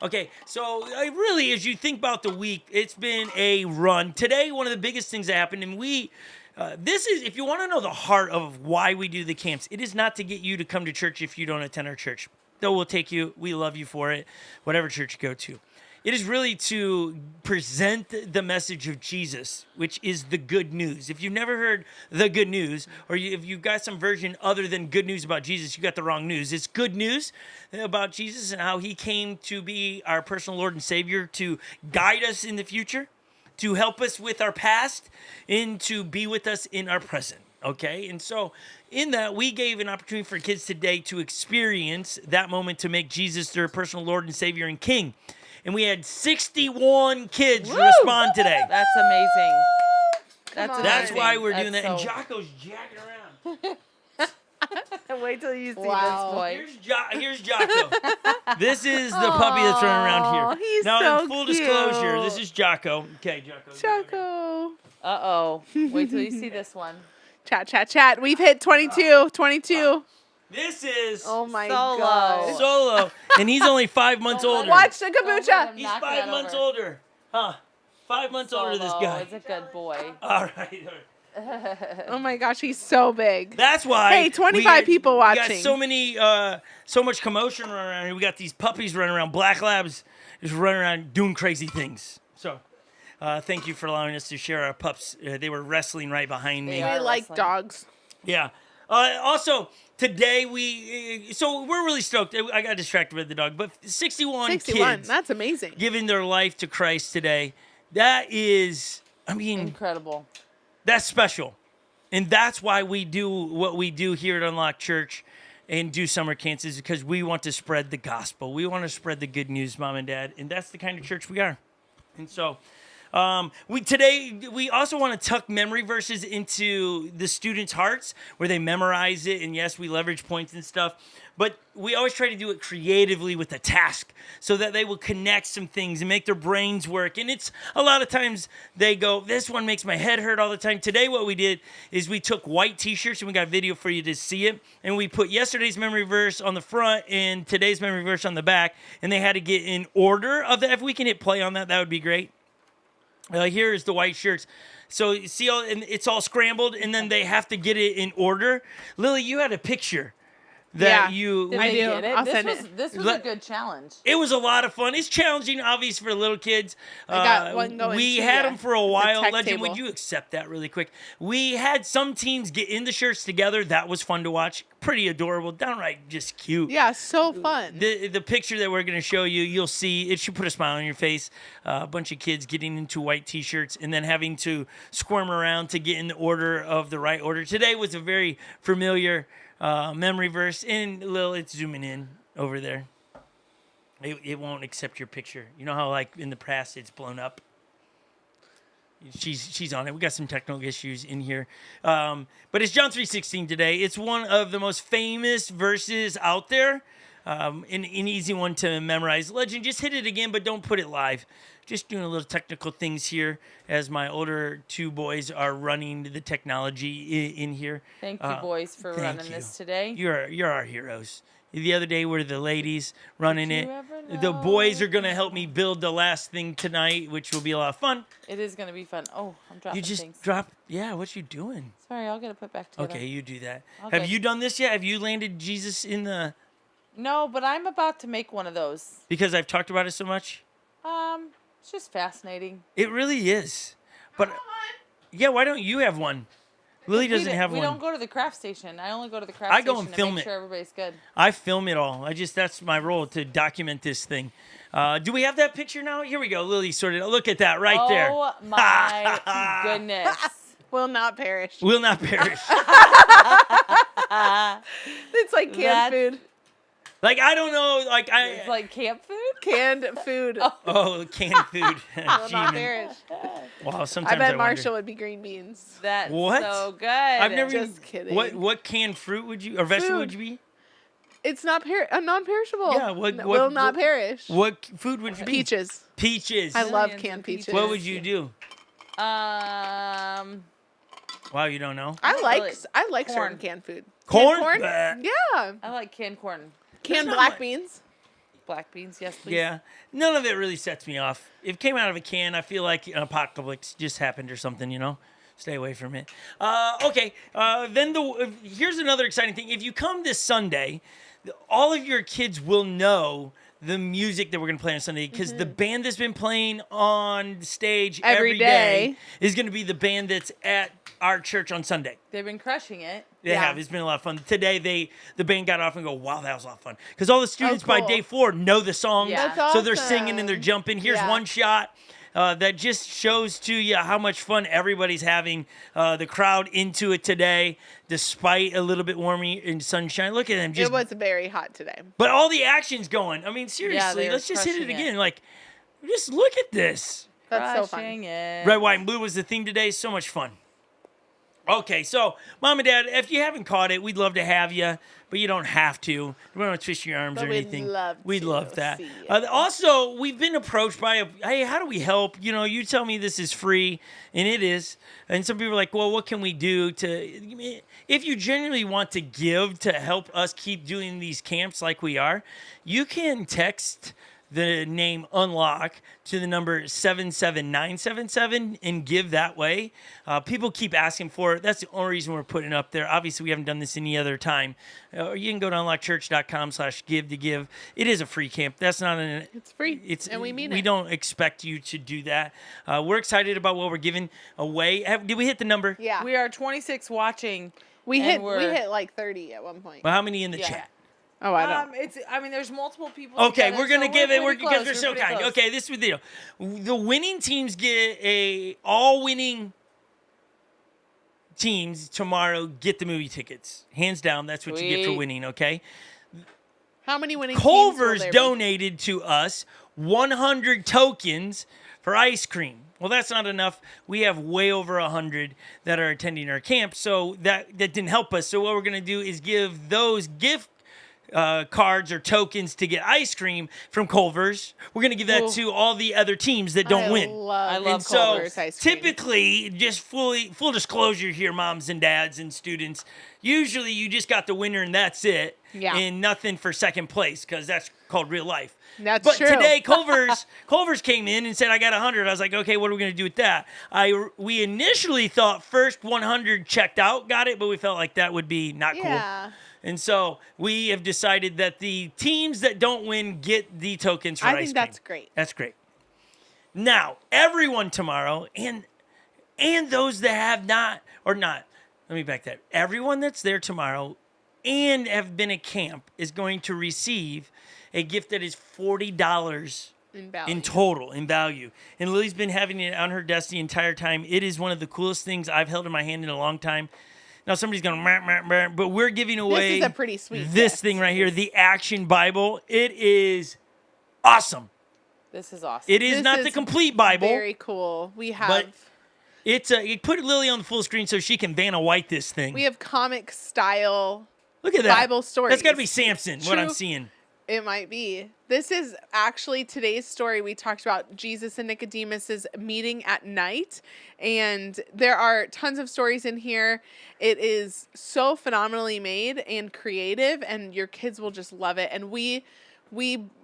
[SPEAKER 1] Okay, so really, as you think about the week, it's been a run. Today, one of the biggest things that happened, and this is, if you want to know the heart of why we do the camps, it is not to get you to come to church if you don't attend our church. Though we'll take you, we love you for it, whatever church you go to. It is really to present the message of Jesus, which is the good news. If you've never heard the good news, or if you've got some version other than good news about Jesus, you got the wrong news. It's good news about Jesus and how he came to be our personal Lord and Savior, to guide us in the future, to help us with our past, and to be with us in our present. Okay, and so in that, we gave an opportunity for kids today to experience that moment to make Jesus their personal Lord and Savior and King. And we had 61 kids respond today.
[SPEAKER 2] That's amazing.
[SPEAKER 3] on.
[SPEAKER 1] That's why we're doing that.
[SPEAKER 2] That's
[SPEAKER 1] And
[SPEAKER 2] so-
[SPEAKER 1] Jocko's jacking around.
[SPEAKER 2] Wait till you see
[SPEAKER 3] Wow.
[SPEAKER 2] this boy.
[SPEAKER 1] Here's Jocko. This is the puppy that's running around here.
[SPEAKER 3] He's
[SPEAKER 1] now,
[SPEAKER 3] so
[SPEAKER 1] in full disclosure,
[SPEAKER 3] cute.
[SPEAKER 1] this is Jocko. Okay, Jocko.
[SPEAKER 3] Choco.
[SPEAKER 2] Uh-oh. Wait till you see this one.
[SPEAKER 3] Chat. We've hit 22.
[SPEAKER 1] This is
[SPEAKER 3] Oh my
[SPEAKER 2] Solo.
[SPEAKER 3] god.
[SPEAKER 1] Solo, and he's only 5 months older.
[SPEAKER 3] Watch the
[SPEAKER 2] Don't let
[SPEAKER 3] kombucha.
[SPEAKER 2] him
[SPEAKER 1] He's
[SPEAKER 2] knock
[SPEAKER 1] 5
[SPEAKER 2] that
[SPEAKER 1] months
[SPEAKER 2] over.
[SPEAKER 1] older. Huh. 5 months older, this
[SPEAKER 2] Solo
[SPEAKER 1] guy.
[SPEAKER 2] is a good boy.
[SPEAKER 1] All right.
[SPEAKER 3] Oh my gosh, he's so big.
[SPEAKER 1] That's why.
[SPEAKER 3] Hey, 25 people
[SPEAKER 1] We
[SPEAKER 3] watching.
[SPEAKER 1] got so many, so much commotion running around here. We got these puppies running around, black labs, just running around doing crazy things. So, thank you for allowing us to share our pups. They were wrestling right behind me.
[SPEAKER 2] They
[SPEAKER 3] I
[SPEAKER 2] are
[SPEAKER 3] like
[SPEAKER 2] wrestling.
[SPEAKER 3] dogs.
[SPEAKER 1] Yeah. Also, today so we're really stoked. I got distracted with the dog, but 61 kids
[SPEAKER 3] That's amazing.
[SPEAKER 1] giving their life to Christ today. That is,
[SPEAKER 2] Incredible.
[SPEAKER 1] that's special. And that's why we do what we do here at Unlock Church and do summer camps, is because we want to spread the gospel. We want to spread the good news, Mom and Dad. And that's the kind of church we are. And so We also want to tuck memory verses into the students' hearts where they memorize it, and yes, we leverage points and stuff. But we always try to do it creatively with a task so that they will connect some things and make their brains work. And it's a lot of times they go, this one makes my head hurt all the time. Today what we did is we took white t-shirts, and we got a video for you to see it. And we put yesterday's memory verse on the front and today's memory verse on the back. And they had to get in order of that. If we can hit play on that, that would be great. Here is the white shirts. So you see, and it's all scrambled, and then they have to get it in order. Lily, you had a picture that you...
[SPEAKER 3] I do.
[SPEAKER 2] Get it?
[SPEAKER 3] I'll send it.
[SPEAKER 2] This was a good challenge.
[SPEAKER 1] It was a lot of fun. It's challenging, obviously, for little kids.
[SPEAKER 3] I got one going
[SPEAKER 1] We
[SPEAKER 3] to
[SPEAKER 1] had
[SPEAKER 3] the-
[SPEAKER 1] them for a while.
[SPEAKER 3] tech
[SPEAKER 1] Legend,
[SPEAKER 3] table.
[SPEAKER 1] would you accept that really quick? We had some teams get in the shirts together. That was fun to watch. Pretty adorable. Downright just cute.
[SPEAKER 3] Yeah, so fun.
[SPEAKER 1] The picture that we're going to show you, you'll see, it should put a smile on your face. A bunch of kids getting into white t-shirts and then having to squirm around to get in the order of the right order. Today was a very familiar memory verse. And Lil, it's zooming in over there. It won't accept your picture. You know how like in the past it's blown up? She's on it. We got some technical issues in here. But it's John 3:16 today. It's one of the most famous verses out there. An easy one to memorize. Legend, just hit it again, but don't put it live. Just doing a little technical things here as my older two boys are running the technology in here.
[SPEAKER 2] Thank you, boys, for running this today.
[SPEAKER 1] You're our heroes. The other day were the ladies running
[SPEAKER 2] Did
[SPEAKER 1] it.
[SPEAKER 2] you ever
[SPEAKER 1] The boys
[SPEAKER 2] know?
[SPEAKER 1] are going to help me build the last thing tonight, which will be a lot of fun.
[SPEAKER 2] It is going to be fun. Oh, I'm dropping
[SPEAKER 1] You just
[SPEAKER 2] things.
[SPEAKER 1] drop. Yeah, what you doing?
[SPEAKER 2] Sorry, I'll get it put back together.
[SPEAKER 1] Okay, you do that.
[SPEAKER 2] Okay.
[SPEAKER 1] Have you done this yet? Have you landed Jesus in the...
[SPEAKER 2] No, but I'm about to make one of those.
[SPEAKER 1] Because I've talked about it so much?
[SPEAKER 2] It's just fascinating.
[SPEAKER 1] It really is. But yeah, why don't you have one? Lily doesn't have
[SPEAKER 2] we
[SPEAKER 1] one.
[SPEAKER 2] don't go to the craft station. I only go to the craft
[SPEAKER 1] I
[SPEAKER 2] station
[SPEAKER 1] go and
[SPEAKER 2] to
[SPEAKER 1] film
[SPEAKER 2] make
[SPEAKER 1] it.
[SPEAKER 2] sure everybody's good.
[SPEAKER 1] I film it all. That's my role, to document this thing. Do we have that picture now? Here we go. Lily sorted it. Look at that right there.
[SPEAKER 2] Oh my goodness.
[SPEAKER 3] Will not perish.
[SPEAKER 1] Will not perish.
[SPEAKER 3] It's like canned food.
[SPEAKER 1] Like, I don't know. Like,
[SPEAKER 2] It's like camp food?
[SPEAKER 3] Canned food.
[SPEAKER 1] Oh, canned food.
[SPEAKER 3] Will not
[SPEAKER 1] Gee, man.
[SPEAKER 3] perish.
[SPEAKER 1] Wow, sometimes
[SPEAKER 3] I bet
[SPEAKER 1] wonder.
[SPEAKER 3] Marshall would be green beans.
[SPEAKER 2] That's
[SPEAKER 1] What?
[SPEAKER 2] so good.
[SPEAKER 1] I've never
[SPEAKER 3] Just kidding.
[SPEAKER 1] What canned fruit would you, or vegetable
[SPEAKER 3] Food.
[SPEAKER 1] would you be?
[SPEAKER 3] It's not non-perishable.
[SPEAKER 1] Yeah,
[SPEAKER 3] will not perish.
[SPEAKER 1] What food would you be?
[SPEAKER 3] Peaches.
[SPEAKER 1] Peaches.
[SPEAKER 3] I love
[SPEAKER 2] Millions
[SPEAKER 3] canned
[SPEAKER 2] of
[SPEAKER 3] peaches.
[SPEAKER 1] What would you do? Wow, you don't know?
[SPEAKER 3] I like
[SPEAKER 2] really.
[SPEAKER 3] I like
[SPEAKER 2] Corn.
[SPEAKER 3] certain canned food.
[SPEAKER 1] Corn?
[SPEAKER 3] Canned corn?
[SPEAKER 1] Bleh.
[SPEAKER 3] Yeah.
[SPEAKER 2] I like canned corn.
[SPEAKER 3] Canned
[SPEAKER 1] not
[SPEAKER 3] black
[SPEAKER 1] my-
[SPEAKER 3] beans.
[SPEAKER 2] Black beans, yes, please.
[SPEAKER 1] Yeah. None of it really sets me off. If it came out of a can, I feel like an apocalypse just happened or something, you know? Stay away from it. Okay. Here's another exciting thing. If you come this Sunday, all of your kids will know the music that we're going to play on Sunday, because the band that's been playing on stage every day is going to be the band that's at our church on Sunday.
[SPEAKER 2] They've been crushing it.
[SPEAKER 1] They have. It's been a lot of fun. Today, the band got off and go, wow, that was a lot of fun. Because all the students by
[SPEAKER 3] cool.
[SPEAKER 1] day 4 know the songs.
[SPEAKER 2] Yeah.
[SPEAKER 3] That's
[SPEAKER 1] So they're singing and they're
[SPEAKER 3] awesome.
[SPEAKER 1] jumping. Here's
[SPEAKER 3] Yeah.
[SPEAKER 1] one shot that just shows to you how much fun everybody's having. The crowd into it today, despite a little bit warmer and sunshine. Look at them.
[SPEAKER 3] It was very hot today.
[SPEAKER 1] But all the action's going. I mean, seriously,
[SPEAKER 2] they're
[SPEAKER 1] let's just hit it
[SPEAKER 2] crushing it.
[SPEAKER 1] again. Like, just look at this.
[SPEAKER 3] That's so
[SPEAKER 2] Crushing
[SPEAKER 3] fun.
[SPEAKER 2] it.
[SPEAKER 1] Red, white, and blue was the theme today. So much fun. Okay, so Mom and Dad, if you haven't caught it, we'd love to have you, but you don't have to. We don't twist your arms
[SPEAKER 3] But
[SPEAKER 1] or
[SPEAKER 3] we'd
[SPEAKER 1] anything.
[SPEAKER 3] love to
[SPEAKER 1] love that.
[SPEAKER 3] see ya.
[SPEAKER 1] Also, we've been approached by hey, how do we help? You know, you tell me this is free, and it is. And some people are like, well, what can we do to? If you genuinely want to give to help us keep doing these camps like we are, you can text the name Unlock to the number 77977 and give that way. People keep asking for it. That's the only reason we're putting it up there. Obviously, we haven't done this any other time. You can go to unlockchurch.com/give to give. It is a free camp. That's not an...
[SPEAKER 3] It's free. And we mean
[SPEAKER 1] We
[SPEAKER 3] it.
[SPEAKER 1] don't expect you to do that. We're excited about what we're giving away. Did we hit the number?
[SPEAKER 3] Yeah.
[SPEAKER 2] We are 26 watching.
[SPEAKER 3] We
[SPEAKER 2] and
[SPEAKER 3] hit
[SPEAKER 2] we're-
[SPEAKER 3] like 30 at one point.
[SPEAKER 1] Well, how many in the
[SPEAKER 2] Yeah.
[SPEAKER 1] chat?
[SPEAKER 3] Oh, I don't.
[SPEAKER 2] I mean, there's multiple people.
[SPEAKER 1] Okay,
[SPEAKER 2] together,
[SPEAKER 1] we're gonna
[SPEAKER 2] so
[SPEAKER 1] give it.
[SPEAKER 2] pretty
[SPEAKER 1] Because
[SPEAKER 2] close,
[SPEAKER 1] they're so
[SPEAKER 2] pretty
[SPEAKER 1] kind.
[SPEAKER 2] close.
[SPEAKER 1] Okay, this is the deal. The winning teams get all-winning teams tomorrow get the movie tickets. Hands down, that's what you get for
[SPEAKER 2] Sweet.
[SPEAKER 1] winning. Okay.
[SPEAKER 3] How many winning teams
[SPEAKER 1] Culver's
[SPEAKER 3] will there be?
[SPEAKER 1] donated to us 100 tokens for ice cream. Well, that's not enough. We have way over 100 that are attending our camp, so that didn't help us. So what we're going to do is give those gift cards or tokens to get ice cream from Culver's. We're going to give that
[SPEAKER 2] Ooh.
[SPEAKER 1] to all the other teams that don't win.
[SPEAKER 3] I love
[SPEAKER 1] And so
[SPEAKER 3] Culver's ice cream.
[SPEAKER 1] typically, just full disclosure here, moms and dads and students, usually you just got the winner and that's it.
[SPEAKER 3] Yeah.
[SPEAKER 1] And nothing for second place because that's called real life.
[SPEAKER 3] That's
[SPEAKER 1] but
[SPEAKER 3] true.
[SPEAKER 1] today, Culver's came in and said, I got 100. I was like, okay, what are we going to do with that? We initially thought first 100 checked out, got it, but we felt like that would be not cool. And so we have decided that the teams that don't win get the tokens for ice cream.
[SPEAKER 3] I think that's great.
[SPEAKER 1] That's great. Now, everyone tomorrow, and those that have not, or not, let me back that. Everyone that's there tomorrow and have been at camp is going to receive a gift that is $40 in total, in value. And Lily's been having it on her desk the entire time. It is one of the coolest things I've held in my hand in a long time. Now somebody's going, but we're giving away
[SPEAKER 3] This is a pretty sweet
[SPEAKER 1] this
[SPEAKER 3] gift.
[SPEAKER 1] thing right here, the Action Bible. It is awesome.
[SPEAKER 2] This is awesome.
[SPEAKER 1] It is not the complete Bible.
[SPEAKER 3] Very cool. We have...
[SPEAKER 1] But it's you put Lily on the full screen so she can Vanna White this thing.
[SPEAKER 3] We have comic style
[SPEAKER 1] Look at that.
[SPEAKER 3] Bible stories.
[SPEAKER 1] That's got to be Samson, what I'm
[SPEAKER 3] True.
[SPEAKER 1] seeing.
[SPEAKER 3] It might be. This is actually today's story. We talked about Jesus and Nicodemus's meeting at night, and there are tons of stories in here. It is so phenomenally made and creative, and your kids will just love it. And we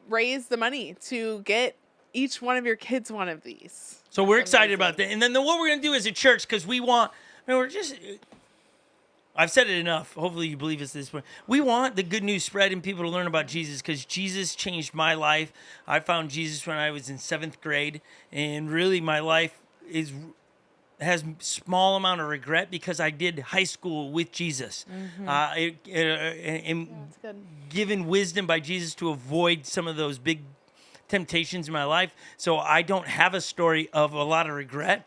[SPEAKER 3] raise the money to get each one of your kids one of these.
[SPEAKER 1] So we're excited about that. And then what we're going to do as a church, because we want, we're just... I've said it enough. Hopefully you believe us this point. We want the good news spread and people to learn about Jesus because Jesus changed my life. I found Jesus when I was in 7th grade, and really my life has small amount of regret because I did high school with Jesus. And
[SPEAKER 3] That's good.
[SPEAKER 1] given wisdom by Jesus to avoid some of those big temptations in my life. So I don't have a story of a lot of regret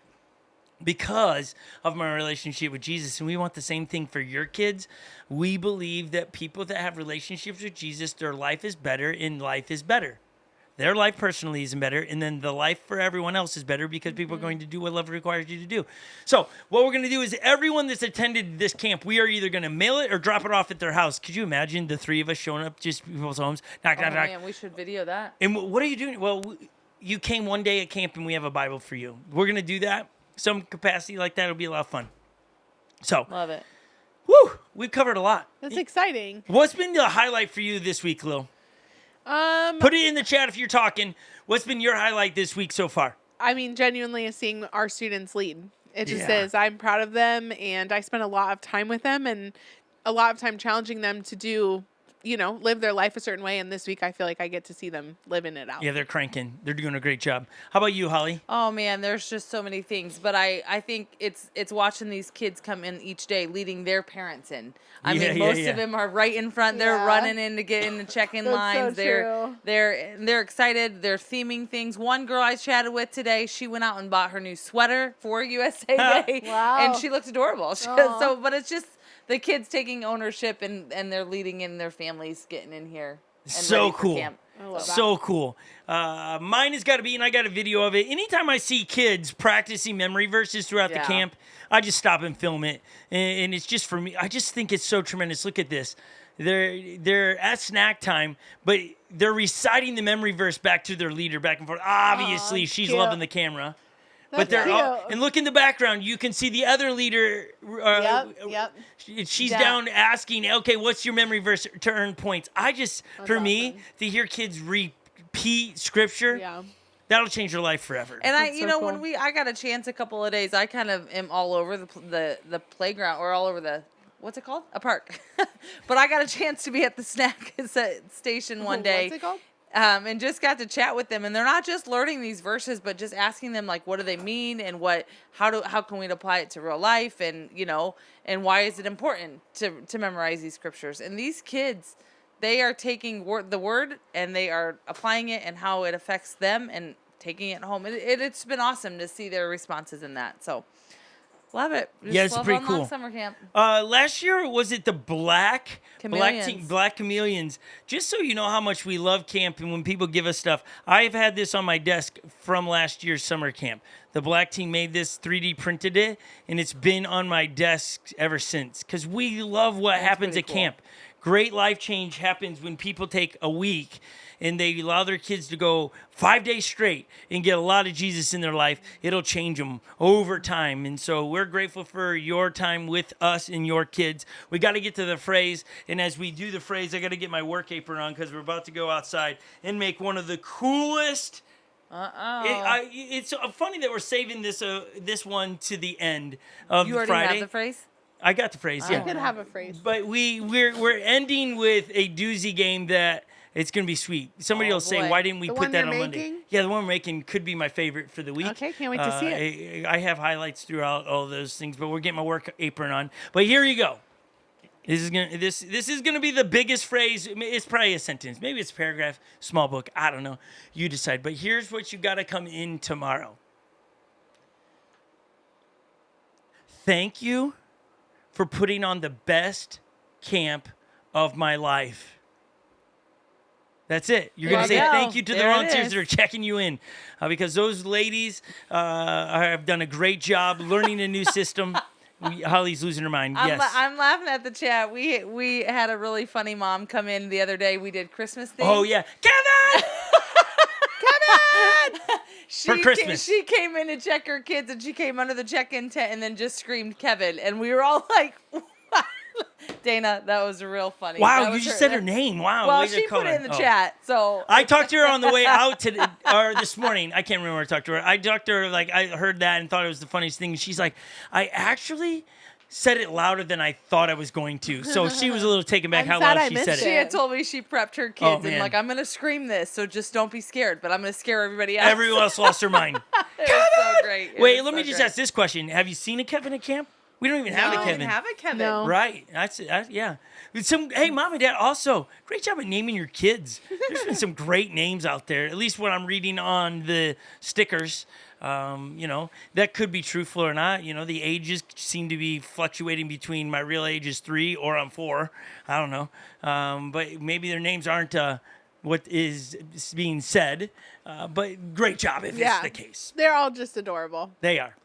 [SPEAKER 1] because of my relationship with Jesus. And we want the same thing for your kids. We believe that people that have relationships with Jesus, their life is better and life is better. Their life personally isn't better, and then the life for everyone else is better because people are going to do what love requires you to do. So what we're going to do is everyone that's attended this camp, we are either going to mail it or drop it off at their house. Could you imagine the three of us showing up just people's homes? Knock, knock, knock.
[SPEAKER 2] Man, we should video that.
[SPEAKER 1] And what are you doing? Well, you came one day at camp and we have a Bible for you. We're going to do that. Some capacity like that. It'll be a lot of fun. So,
[SPEAKER 2] Love it.
[SPEAKER 1] whew, we've covered a lot.
[SPEAKER 3] That's exciting.
[SPEAKER 1] What's been the highlight for you this week, Lil? Put it in the chat if you're talking. What's been your highlight this week so far?
[SPEAKER 3] I mean, genuinely is seeing our students lead. It just
[SPEAKER 1] Yeah.
[SPEAKER 3] is. I'm proud of them, and I spend a lot of time with them and a lot of time challenging them to do, live their life a certain way. And this week, I feel like I get to see them living it out.
[SPEAKER 1] Yeah, they're cranking. They're doing a great job. How about you, Holly?
[SPEAKER 2] Oh man, there's just so many things, but I think it's watching these kids come in each day, leading their parents in. I mean, most of them are right in front. They're
[SPEAKER 3] Yeah.
[SPEAKER 2] running in to get in the check-in
[SPEAKER 3] That's
[SPEAKER 2] lines.
[SPEAKER 3] so true.
[SPEAKER 2] They're excited. They're theming things. One girl I chatted with today, she went out and bought her new sweater for USA Day,
[SPEAKER 3] Wow.
[SPEAKER 2] and she looked adorable.
[SPEAKER 3] Aw.
[SPEAKER 2] But it's just the kids taking ownership and they're leading in their families getting in here. And
[SPEAKER 1] So
[SPEAKER 2] ready for
[SPEAKER 1] cool.
[SPEAKER 2] camp.
[SPEAKER 3] I love that.
[SPEAKER 1] So cool. Mine has got to be, and I got a video of it. Anytime I see kids practicing memory verses throughout the
[SPEAKER 2] Yeah.
[SPEAKER 1] camp, I just stop and film it. And it's just for me. I just think it's so tremendous. Look at this. They're at snack time, but they're reciting the memory verse back to their leader, back and forth. Obviously,
[SPEAKER 3] Aw,
[SPEAKER 1] she's
[SPEAKER 3] cute.
[SPEAKER 1] loving the camera. But
[SPEAKER 3] That's
[SPEAKER 1] they're all,
[SPEAKER 3] cute.
[SPEAKER 1] and look in the background. You can see the other leader.
[SPEAKER 3] Yep.
[SPEAKER 1] She's
[SPEAKER 3] Yeah.
[SPEAKER 1] down asking, okay, what's your memory verse to earn points? For me,
[SPEAKER 3] awesome.
[SPEAKER 1] to hear kids repeat scripture,
[SPEAKER 3] Yeah.
[SPEAKER 1] that'll change their life forever.
[SPEAKER 2] And
[SPEAKER 3] That's so
[SPEAKER 2] when
[SPEAKER 3] cool.
[SPEAKER 2] I got a chance a couple of days, I kind of am all over the playground or all over the, what's it called? A park. But I got a chance to be at the snack station one day.
[SPEAKER 3] What's it called?
[SPEAKER 2] And just got to chat with them, and they're not just learning these verses, but just asking them like, what do they mean, and how can we apply it to real life, and and why is it important to memorize these scriptures? And these kids, they are taking the word and they are applying it and how it affects them and taking it home. It's been awesome to see their responses in that. So Love it. Just
[SPEAKER 1] Yeah, it's
[SPEAKER 2] love
[SPEAKER 1] pretty
[SPEAKER 2] Unlock
[SPEAKER 1] cool.
[SPEAKER 2] Summer camp.
[SPEAKER 1] Last year, was it the Black
[SPEAKER 2] Chameleons.
[SPEAKER 1] Black Chameleons? Just so you know how much we love camp and when people give us stuff. I've had this on my desk from last year's summer camp. The Black team made this, 3D printed it, and it's been on my desk ever since. Because we love what happens
[SPEAKER 2] pretty
[SPEAKER 1] at
[SPEAKER 2] cool.
[SPEAKER 1] camp. Great life change happens when people take a week and they allow their kids to go 5 days straight and get a lot of Jesus in their life. It'll change them over time. And so we're grateful for your time with us and your kids. We got to get to the phrase. And as we do the phrase, I got to get my work apron on because we're about to go outside and make one of the coolest. It's funny that we're saving this one to the end of
[SPEAKER 2] You already
[SPEAKER 1] Friday.
[SPEAKER 2] have the phrase?
[SPEAKER 1] I got the phrase,
[SPEAKER 3] I
[SPEAKER 1] yeah.
[SPEAKER 3] could have a phrase.
[SPEAKER 1] But we're ending with a doozy game that it's gonna be sweet. Somebody
[SPEAKER 2] Oh,
[SPEAKER 1] will say,
[SPEAKER 2] boy.
[SPEAKER 1] "Why didn't we
[SPEAKER 3] The
[SPEAKER 1] put
[SPEAKER 3] one
[SPEAKER 1] that
[SPEAKER 3] you're
[SPEAKER 1] on Monday?"
[SPEAKER 3] making?
[SPEAKER 1] Yeah, the one we're making could be my favorite for the week.
[SPEAKER 3] Okay, can't wait to see it.
[SPEAKER 1] I have highlights throughout all those things, but we're getting my work apron on. But here you go. This is gonna be the biggest phrase. It's probably a sentence, maybe it's a paragraph, small book. I don't know. You decide. But here's what you got to come in tomorrow. Thank you for putting on the best camp of my life. That's it. You're going to say
[SPEAKER 2] There you go.
[SPEAKER 1] thank you to the
[SPEAKER 2] There it
[SPEAKER 1] volunteers
[SPEAKER 2] is.
[SPEAKER 1] that are checking you in because those ladies have done a great job learning a new system. Holly's losing her mind. Yes.
[SPEAKER 2] I'm laughing at the chat. We had a really funny mom come in the other day. We did Christmas things.
[SPEAKER 1] Oh, yeah. Kevin! For Christmas.
[SPEAKER 2] She came in to check her kids, and she came under the check-in tent and then just screamed Kevin, and we were all like, Dana, that was real funny.
[SPEAKER 1] Wow,
[SPEAKER 2] That
[SPEAKER 1] you
[SPEAKER 2] was
[SPEAKER 1] just said her name. Wow.
[SPEAKER 2] Well,
[SPEAKER 1] way to
[SPEAKER 2] she
[SPEAKER 1] call
[SPEAKER 2] put
[SPEAKER 1] her.
[SPEAKER 2] it in the
[SPEAKER 1] Oh.
[SPEAKER 2] chat, so
[SPEAKER 1] I talked to her on the way out this morning. I can't remember where I talked to her. I talked to her, like, I heard that and thought it was the funniest thing. She's like, I actually said it louder than I thought I was going to. So she was a little taken back
[SPEAKER 3] I'm
[SPEAKER 1] how
[SPEAKER 3] sad
[SPEAKER 1] loud
[SPEAKER 3] I
[SPEAKER 1] she
[SPEAKER 3] missed
[SPEAKER 1] said
[SPEAKER 2] she
[SPEAKER 1] it.
[SPEAKER 2] had told me she prepped her
[SPEAKER 1] Oh,
[SPEAKER 2] kids and
[SPEAKER 1] man.
[SPEAKER 2] like, I'm gonna scream this, so just don't be scared, but I'm gonna scare everybody else.
[SPEAKER 1] Everyone else lost their mind.
[SPEAKER 2] It was so great. It
[SPEAKER 1] Wait,
[SPEAKER 2] was
[SPEAKER 1] let me
[SPEAKER 2] so
[SPEAKER 1] just
[SPEAKER 2] great.
[SPEAKER 1] ask this question. Have you seen a Kevin at camp? We don't even have
[SPEAKER 2] We
[SPEAKER 1] a
[SPEAKER 2] don't
[SPEAKER 1] Kevin.
[SPEAKER 2] even have a Kevin.
[SPEAKER 3] No.
[SPEAKER 1] Right. Yeah. Hey, mom and dad, also, great job at naming your kids. There's been some great names out there, at least what I'm reading on the stickers. That could be truthful or not. The ages seem to be fluctuating between my real age is 3 or I'm 4. I don't know. But maybe their names aren't what is being said. But great job if it's the case.
[SPEAKER 3] They're all just adorable.
[SPEAKER 1] They are.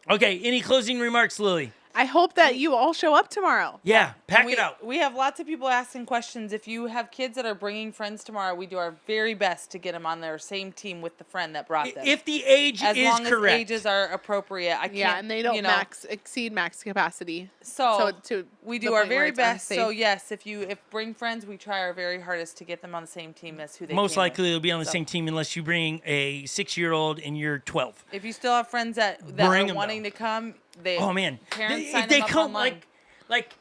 [SPEAKER 1] Okay, any closing remarks, Lily?
[SPEAKER 3] I hope that you all show up tomorrow.
[SPEAKER 1] Yeah, pack
[SPEAKER 2] And
[SPEAKER 1] it out.
[SPEAKER 2] We have lots of people asking questions. If you have kids that are bringing friends tomorrow, we do our very best to get them on their same team with the friend that brought them.
[SPEAKER 1] If the age
[SPEAKER 2] as
[SPEAKER 1] is
[SPEAKER 2] long
[SPEAKER 1] correct.
[SPEAKER 2] as ages are appropriate, I can't.
[SPEAKER 3] Yeah, and they don't
[SPEAKER 2] you know,
[SPEAKER 3] exceed max capacity.
[SPEAKER 2] So,
[SPEAKER 3] to
[SPEAKER 2] we
[SPEAKER 3] the
[SPEAKER 2] do our
[SPEAKER 3] point where
[SPEAKER 2] very
[SPEAKER 3] it's
[SPEAKER 2] best. So
[SPEAKER 3] unsafe.
[SPEAKER 2] yes, if bring friends, we try our very hardest to get them on the same team as who they
[SPEAKER 1] Most
[SPEAKER 2] came with.
[SPEAKER 1] likely they'll be on the
[SPEAKER 2] So,
[SPEAKER 1] same team unless you bring a 6-year-old and you're 12.
[SPEAKER 2] If you still have friends that
[SPEAKER 1] Bring
[SPEAKER 2] are
[SPEAKER 1] 'em,
[SPEAKER 2] wanting
[SPEAKER 1] though.
[SPEAKER 2] to come, they
[SPEAKER 1] Oh man,
[SPEAKER 2] parents
[SPEAKER 1] if
[SPEAKER 2] sign
[SPEAKER 1] they
[SPEAKER 2] them up
[SPEAKER 1] come
[SPEAKER 2] online.
[SPEAKER 1] like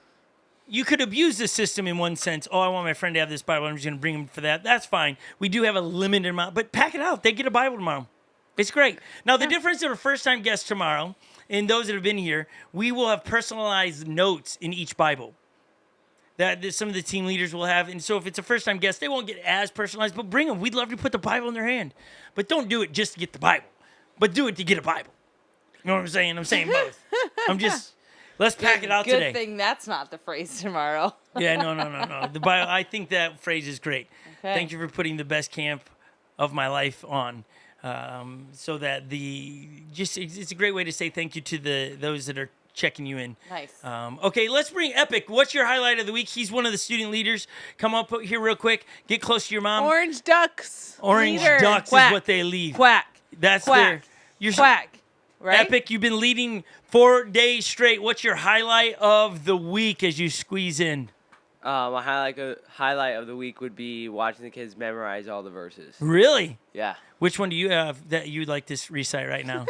[SPEAKER 1] you could abuse the system in one sense. Oh, I want my friend to have this Bible. I'm just going to bring him for that. That's fine. We do have a limited amount, but pack it out. They get a Bible tomorrow. It's great. Now the difference of a first-time guest tomorrow and those that have been here, we will have personalized notes in each Bible that some of the team leaders will have. And so if it's a first-time guest, they won't get as personalized, but bring them. We'd love to put the Bible in their hand. But don't do it just to get the Bible, but do it to get a Bible. You know what I'm saying? I'm saying both. Let's pack it out
[SPEAKER 2] Good
[SPEAKER 1] today.
[SPEAKER 2] thing that's not the phrase tomorrow.
[SPEAKER 1] Yeah, no. The Bible, I think that phrase is great.
[SPEAKER 2] Okay.
[SPEAKER 1] Thank you for putting the best camp of my life on. So that it's a great way to say thank you to those that are checking you in.
[SPEAKER 2] Nice.
[SPEAKER 1] Okay, let's bring Epic. What's your highlight of the week? He's one of the student leaders. Come up here real quick. Get close to your mom.
[SPEAKER 3] Orange ducks.
[SPEAKER 1] Orange
[SPEAKER 3] leader.
[SPEAKER 1] ducks
[SPEAKER 2] Quack.
[SPEAKER 1] is what they leave.
[SPEAKER 2] Quack.
[SPEAKER 1] That's
[SPEAKER 2] Quack.
[SPEAKER 1] their
[SPEAKER 2] Quack. Right?
[SPEAKER 1] Epic, you've been leading 4 days straight. What's your highlight of the week as you squeeze in?
[SPEAKER 4] My highlight of the week would be watching the kids memorize all the verses.
[SPEAKER 1] Really?
[SPEAKER 4] Yeah.
[SPEAKER 1] Which one do you have that you'd like to recite right now?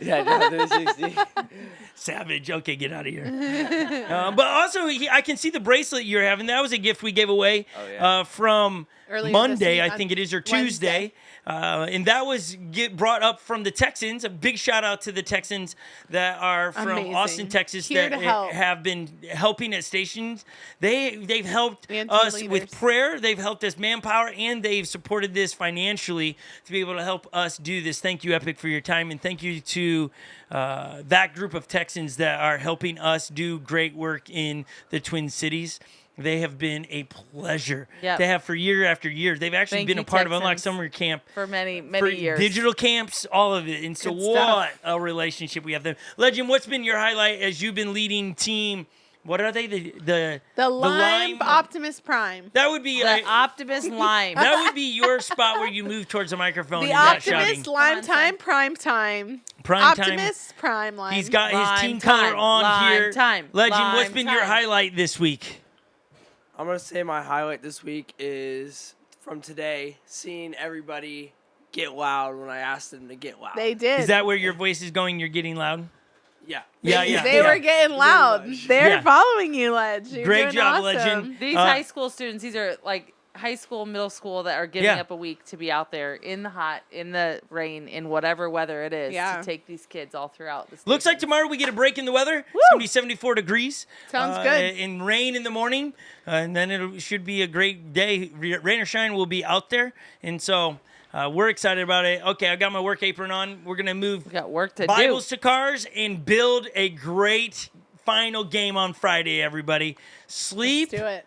[SPEAKER 4] Yeah, John 3:16.
[SPEAKER 1] Savage. Okay, get out of here. But also, I can see the bracelet you're having. That was a gift we gave away
[SPEAKER 4] Oh, yeah.
[SPEAKER 1] From
[SPEAKER 3] Earlier this
[SPEAKER 1] Monday,
[SPEAKER 3] week
[SPEAKER 1] I
[SPEAKER 3] on
[SPEAKER 1] think it is, or
[SPEAKER 3] Wednesday.
[SPEAKER 1] Tuesday. And that was brought up from the Texans. A big shout out to the Texans that are from
[SPEAKER 3] Amazing.
[SPEAKER 1] Austin, Texas,
[SPEAKER 3] Here
[SPEAKER 1] that
[SPEAKER 3] to help.
[SPEAKER 1] have been helping at stations. They've helped
[SPEAKER 3] And team
[SPEAKER 1] us
[SPEAKER 3] leaders.
[SPEAKER 1] with prayer. They've helped us manpower, and they've supported this financially to be able to help us do this. Thank you, Epic, for your time, and thank you to that group of Texans that are helping us do great work in the Twin Cities. They have been a pleasure
[SPEAKER 2] Yep.
[SPEAKER 1] to have for year after year. They've actually
[SPEAKER 2] Thank
[SPEAKER 1] been
[SPEAKER 2] you,
[SPEAKER 1] a part of Unlock
[SPEAKER 2] Texans,
[SPEAKER 1] Summer Camp
[SPEAKER 2] for many
[SPEAKER 1] for
[SPEAKER 2] years.
[SPEAKER 1] digital camps, all of it. And so
[SPEAKER 2] Good stuff.
[SPEAKER 1] what a relationship we have there. Legend, what's been your highlight as you've been leading team? What are they? The
[SPEAKER 3] Lime Optimus Prime.
[SPEAKER 1] That would be
[SPEAKER 2] The Optimus Lime.
[SPEAKER 1] that would be your spot where you move towards the microphone.
[SPEAKER 3] The
[SPEAKER 1] and you're not
[SPEAKER 3] Optimus
[SPEAKER 1] shouting.
[SPEAKER 3] Lime
[SPEAKER 2] on,
[SPEAKER 3] Time Prime Time.
[SPEAKER 1] Prime time.
[SPEAKER 3] Optimus Prime Lime.
[SPEAKER 1] He's got his
[SPEAKER 2] Lime
[SPEAKER 1] team
[SPEAKER 2] time,
[SPEAKER 1] color on
[SPEAKER 2] lime
[SPEAKER 1] here.
[SPEAKER 2] time,
[SPEAKER 1] Legend, what's
[SPEAKER 2] lime
[SPEAKER 1] been your
[SPEAKER 2] time.
[SPEAKER 1] highlight this week?
[SPEAKER 4] I'm gonna say my highlight this week is from today, seeing everybody get loud when I asked them to get loud.
[SPEAKER 3] They did.
[SPEAKER 1] Is that where your voice is going? You're getting loud?
[SPEAKER 4] Yeah.
[SPEAKER 1] Yeah.
[SPEAKER 3] They were getting loud.
[SPEAKER 4] much.
[SPEAKER 3] They're
[SPEAKER 1] Yeah.
[SPEAKER 3] following you, Ledge. You're
[SPEAKER 1] Great
[SPEAKER 3] doing
[SPEAKER 1] job,
[SPEAKER 3] awesome.
[SPEAKER 1] Legend.
[SPEAKER 2] These high school students, these are like high school, middle school that are giving
[SPEAKER 1] Yeah.
[SPEAKER 2] up a week to be out there in the hot, in the rain, in whatever weather it is
[SPEAKER 3] Yeah.
[SPEAKER 2] to take these kids all throughout the
[SPEAKER 1] Looks like
[SPEAKER 2] station.
[SPEAKER 1] tomorrow we get a break in the weather. It's
[SPEAKER 3] Woo!
[SPEAKER 1] going to be 74 degrees.
[SPEAKER 3] Sounds good.
[SPEAKER 1] And rain in the morning. And then it should be a great day. Rain or shine, we'll be out there. And so we're excited about it. Okay, I got my work apron on. We're going to move
[SPEAKER 2] We got work to
[SPEAKER 1] Bibles
[SPEAKER 2] do.
[SPEAKER 1] to cars and build a great final game on Friday, everybody. Sleep
[SPEAKER 3] Let's do it.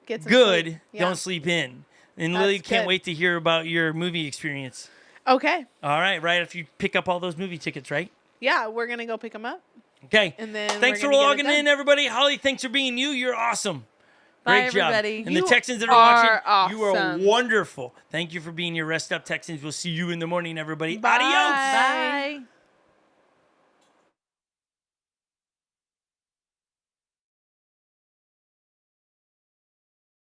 [SPEAKER 3] Get some
[SPEAKER 1] good.
[SPEAKER 3] sleep. Yeah.
[SPEAKER 1] Don't sleep in. And
[SPEAKER 3] That's
[SPEAKER 1] Lily can't
[SPEAKER 3] good.
[SPEAKER 1] wait to hear about your movie experience.
[SPEAKER 3] Okay.
[SPEAKER 1] All right, right after you pick up all those movie tickets, right?
[SPEAKER 3] Yeah, we're going to go pick them up.
[SPEAKER 1] Okay.
[SPEAKER 3] And then
[SPEAKER 1] thanks
[SPEAKER 3] we're
[SPEAKER 1] for
[SPEAKER 3] gonna get it
[SPEAKER 1] logging
[SPEAKER 3] done.
[SPEAKER 1] in, everybody. Holly, thanks for being you. You're awesome.
[SPEAKER 2] Bye,
[SPEAKER 1] Great job.
[SPEAKER 2] everybody.
[SPEAKER 1] And the
[SPEAKER 3] You
[SPEAKER 1] Texans that are
[SPEAKER 3] are
[SPEAKER 1] watching, you are
[SPEAKER 3] awesome.
[SPEAKER 1] wonderful. Thank you for being your Rest Up Texans. We'll see you in the morning, everybody.
[SPEAKER 3] Bye.
[SPEAKER 1] Adios.
[SPEAKER 2] Bye.